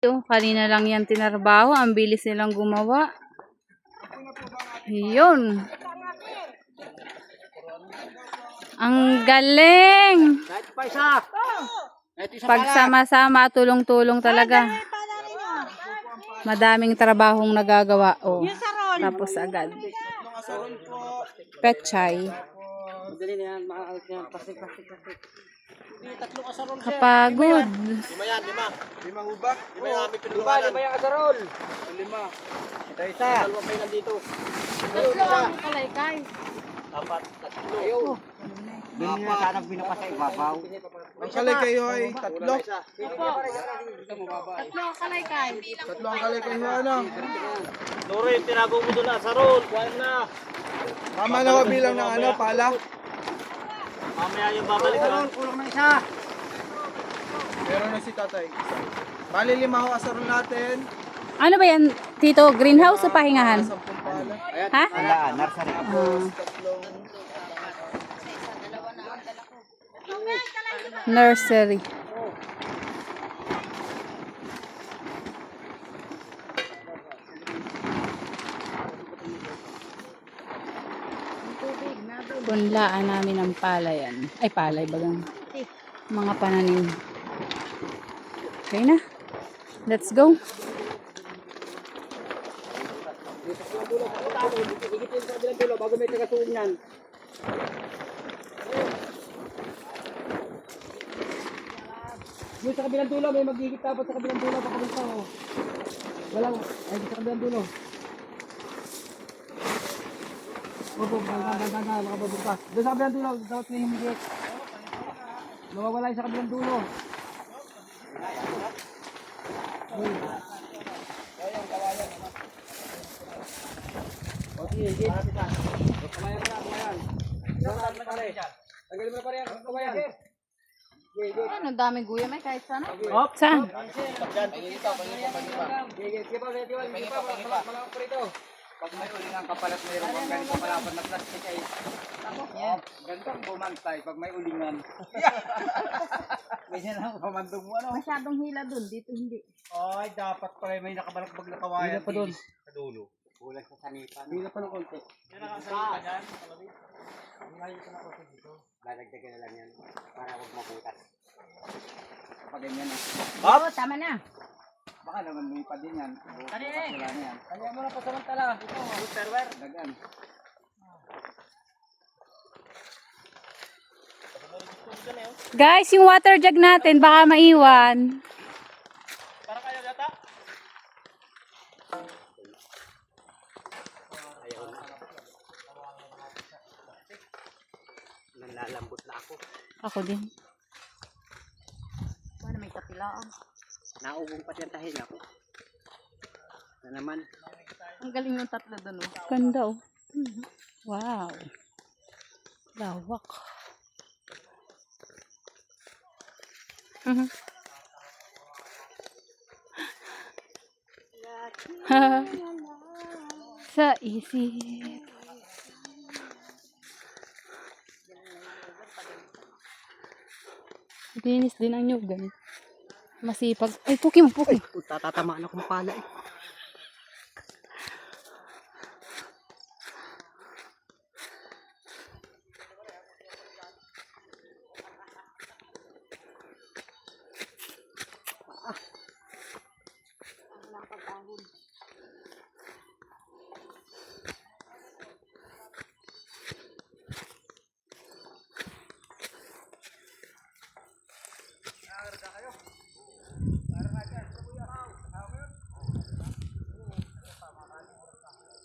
oh. Kanina lang yan tinarbaho. Ang bilis nilang gumawa. Yun. Ang galing. Pagsama-sama, tulong-tulong talaga. Madaming trabahong nagagawa. Oh. Tapos agad. Pechay. Kapagod. Lima yan, lima. Lima hubak? Lima yung aming pinulunganan. Lima yung asarol. Lima. Ito isa. Dalawa kayo nandito. Tatlo ang kalaykay. Apat. Tatlo. Doon na sana binapa sa ibabaw. Ang kalaykay ay tatlo. Tatlo ang kalaykay. Tatlo ang kalaykay ho, ano? Lore, tinago mo doon na asarol. Kuhain na. Tama na bilang ng ano, pala. Mamaya yung babalik na. Kulang na isa. Meron na si tatay. Bali lima ho asarol natin. Ano ba yan, Tito? Greenhouse o pahingahan? 10 pala. Ha? Wala, nursery. Tatlong. Nursery. Punlaan namin ang palayan. Ay, palay bagang. Mga pananim. Okay na. Let's go. Bago may tagatuon yan. Yung sa kabilang dulo, may magigit dapat sa kabilang dulo. Papunta ko. Walang, ay sa kabilang dulo. Opo, ganda, makababagkas. Doon sa kabilang dulo, dapat may humigit. Nawawala yung sa kabilang dulo. Okay, sige. Kumayan ka na, kumayan. Tanggalin mo na pare yan, kumayan. Ano, daming guya may kahit sana. Sige, Saan? pag may ulingan kapalat mayroon kang ganito palapan na plastic ay ganito ang bumantay pag may ulingan. Ganyan ang pamandong mo ano. Masyadong hila dun, dito hindi. Ay, dapat pala may nakabalagbag na kawayan pa doon. Sa dulo. Kulang sa sanipan. Hila pa ng konti. Yan ang asarol dyan. Ngayon ko na konti dito. Lalagdagan na lang yan para huwag mabutas. Kapag ganyan na. Oo, tama na. Baka naman may pa din yan. Kani eh. Kanya mo na pa samantala. Ito, server. Dagan. Guys, yung water jug natin baka maiwan. Para kayo yata? Nanlalambot na ako. Ako din. Paano may kapilaan? Naubong pati ang tahin ako. Na naman. Ang galing yung tatlo dun, oh. Ganda, oh. Wow. Lawak. Sa isip. Linis din ang nyugan. Masipag. Ay, puki mo, puki. Tatatamaan akong pala eh.